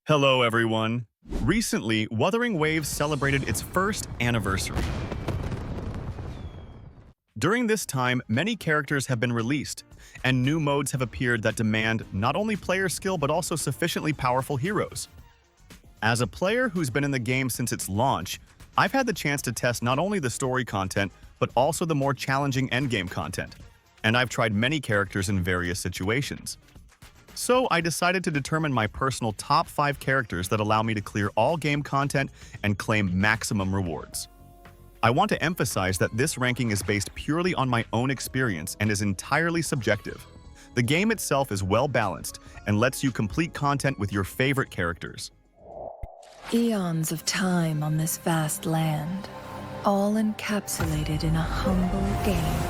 Hello, everyone. Recently, Wuthering Waves celebrated its first anniversary. During this time, many characters have been released, and new modes have appeared that demand not only player skill but also sufficiently powerful heroes. As a player who's been in the game since its launch, I've had the chance to test not only the story content, but also the more challenging endgame content, and I've tried many characters in various situations. So I decided to determine my personal top 5 characters that allow me to clear all game content and claim maximum rewards. I want to emphasize that this ranking is based purely on my own experience and is entirely subjective. The game itself is well balanced and lets you complete content with your favorite characters. Eons of time on this vast land, all encapsulated in a humble game.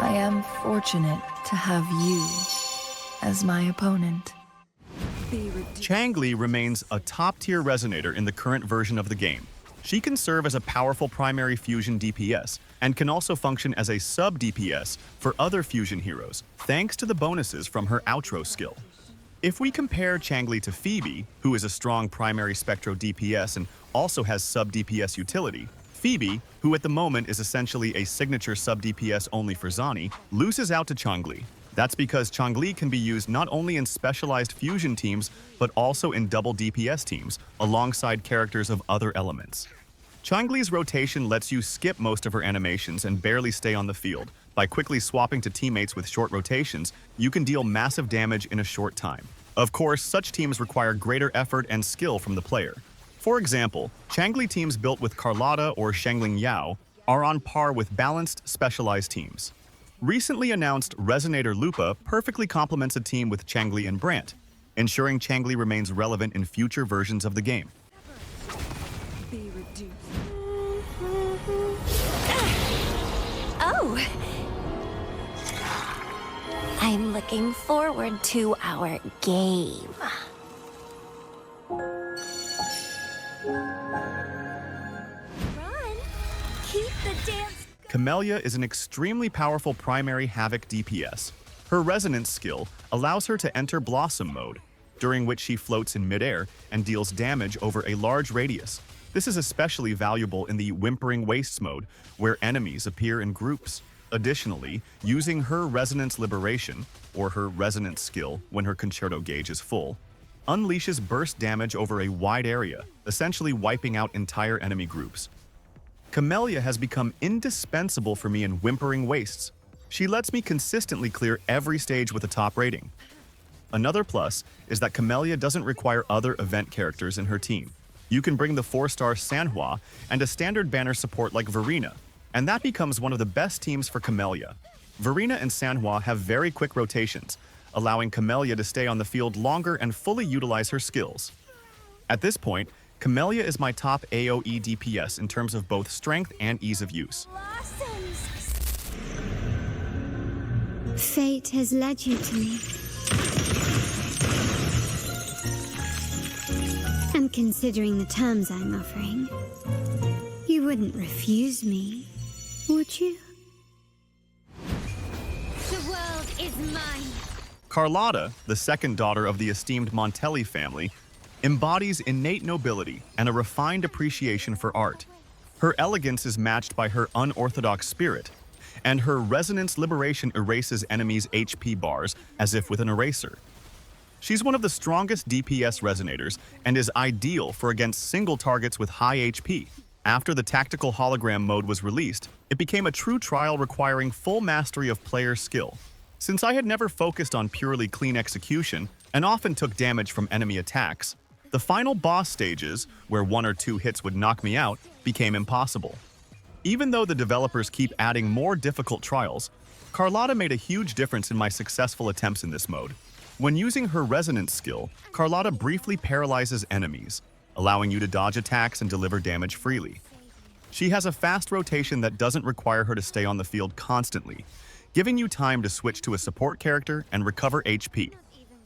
I am fortunate to have you as my opponent. Changli remains a top-tier resonator in the current version of the game. She can serve as a powerful primary fusion DPS and can also function as a sub-DPS for other fusion heroes, thanks to the bonuses from her outro skill. If we compare Changli to Phoebe, who is a strong primary Spectro DPS and also has sub-DPS utility, Phoebe, who at the moment is essentially a signature sub-DPS only for Zani, loses out to Changli. That's because Changli can be used not only in specialized fusion teams, but also in double DPS teams, alongside characters of other elements. Changli's rotation lets you skip most of her animations and barely stay on the field. By quickly swapping to teammates with short rotations, you can deal massive damage in a short time. Of course, such teams require greater effort and skill from the player. For example, Changli teams built with Carlotta or Shengling Yao are on par with balanced, specialized teams. Recently announced Resonator Lupa perfectly complements a team with Changli and Brant, ensuring Changli remains relevant in future versions of the game. Oh! I'm looking forward to our game. Run! Keep the dance. Camellia is an extremely powerful primary Havoc DPS. Her Resonance skill allows her to enter Blossom mode, during which she floats in midair and deals damage over a large radius. This is especially valuable in the Whimpering Wastes mode, where enemies appear in groups. Additionally, using her Resonance Liberation, or her Resonance skill when her Concerto gauge is full, unleashes burst damage over a wide area, essentially wiping out entire enemy groups. Camellia has become indispensable for me in Whimpering Wastes. She lets me consistently clear every stage with a top rating. Another plus is that Camellia doesn't require other event characters in her team. You can bring the 4-star Sanhua and a standard banner support like Verena, and that becomes one of the best teams for Camellia. Verena and Sanhua have very quick rotations, allowing Camellia to stay on the field longer and fully utilize her skills. At this point, Camellia is my top AoE DPS in terms of both strength and ease of use. Fate has led you to me. And considering the terms I'm offering, you wouldn't refuse me, would you? The world is mine. Carlotta, the second daughter of the esteemed Montelli family, embodies innate nobility and a refined appreciation for art. Her elegance is matched by her unorthodox spirit, and her Resonance Liberation erases enemies' HP bars as if with an eraser. She's one of the strongest DPS resonators and is ideal for against single targets with high HP. After the tactical hologram mode was released, it became a true trial requiring full mastery of player skill. Since I had never focused on purely clean execution and often took damage from enemy attacks, the final boss stages, where 1 or 2 hits would knock me out, became impossible. Even though the developers keep adding more difficult trials, Carlotta made a huge difference in my successful attempts in this mode. When using her Resonance skill, Carlotta briefly paralyzes enemies, allowing you to dodge attacks and deliver damage freely. She has a fast rotation that doesn't require her to stay on the field constantly, giving you time to switch to a support character and recover HP.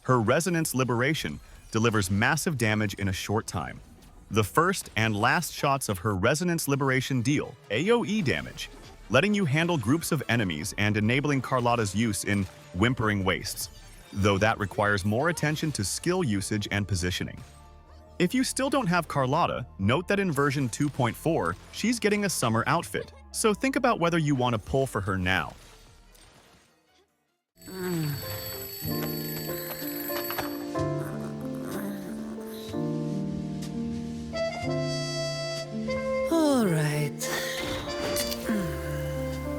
Her Resonance Liberation delivers massive damage in a short time. The first and last shots of her Resonance Liberation deal AoE damage, letting you handle groups of enemies and enabling Carlotta's use in Whimpering Wastes. though that requires more attention to skill usage and positioning. If you still don't have Carlotta, note that in version 2.4, she's getting a summer outfit, so think about whether you want to pull for her now. All right.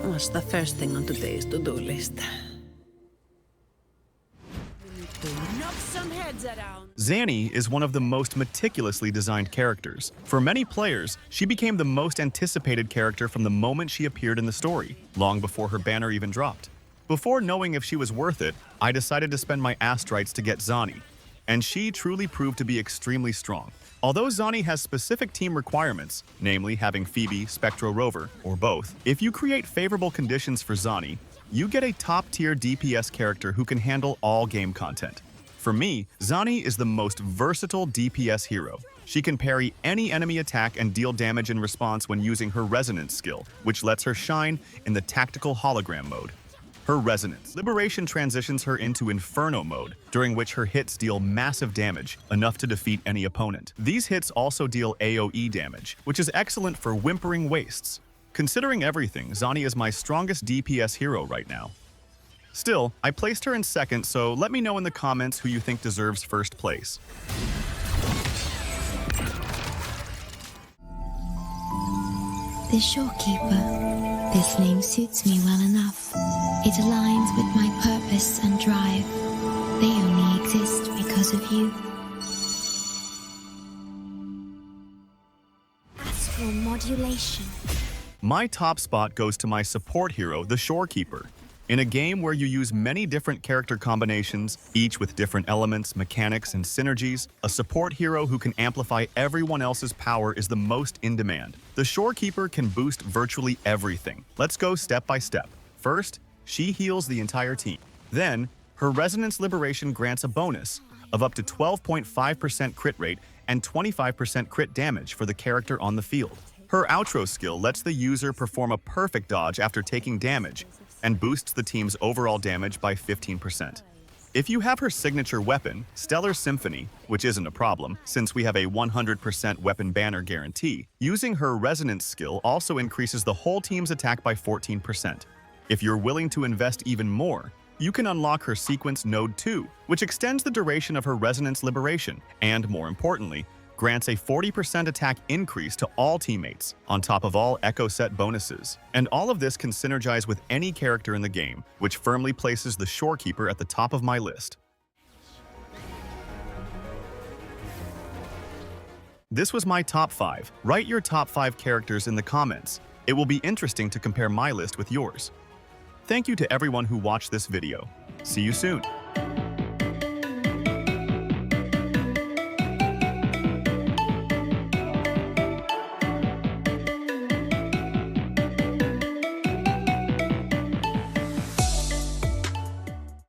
What's the first thing on today's to-do list? Knock some heads around. Zanny is one of the most meticulously designed characters. For many players, she became the most anticipated character from the moment she appeared in the story, long before her banner even dropped. Before knowing if she was worth it, I decided to spend my astrites to get Zanny, and she truly proved to be extremely strong. Although Zanny has specific team requirements, namely having Phoebe, Spectro Rover, or both, if you create favorable conditions for Zanny, you get a top-tier DPS character who can handle all game content. For me, Zanny is the most versatile DPS hero. She can parry any enemy attack and deal damage in response when using her Resonance skill, which lets her shine in the tactical hologram mode. Her Resonance Liberation transitions her into Inferno mode, during which her hits deal massive damage, enough to defeat any opponent. These hits also deal AoE damage, which is excellent for Whimpering Wastes. Considering everything, Zanny is my strongest DPS hero right now. Still, I placed her in second, so let me know in the comments who you think deserves first place. The Shorekeeper. This name suits me well enough. It aligns with my purpose and drive. They only exist because of you. Astral modulation. My top spot goes to my support hero, the Shorekeeper. In a game where you use many different character combinations, each with different elements, mechanics, and synergies, a support hero who can amplify everyone else's power is the most in demand. The Shorekeeper can boost virtually everything. Let's go step by step. First, she heals the entire team. Then, her Resonance Liberation grants a bonus of up to 12.5% crit rate and 25% crit damage for the character on the field. Her outro skill lets the user perform a perfect dodge after taking damage and boosts the team's overall damage by 15%. If you have her signature weapon, Stellar Symphony, which isn't a problem since we have a 100% weapon banner guarantee, using her Resonance skill also increases the whole team's attack by 14%. If you're willing to invest even more, you can unlock her Sequence Node 2, which extends the duration of her Resonance Liberation, and more importantly, grants a 40% attack increase to all teammates, on top of all Echo Set bonuses. And all of this can synergize with any character in the game, which firmly places the Shorekeeper at the top of my list. This was my top 5. Write your top 5 characters in the comments. It will be interesting to compare my list with yours. Thank you to everyone who watched this video. See you soon.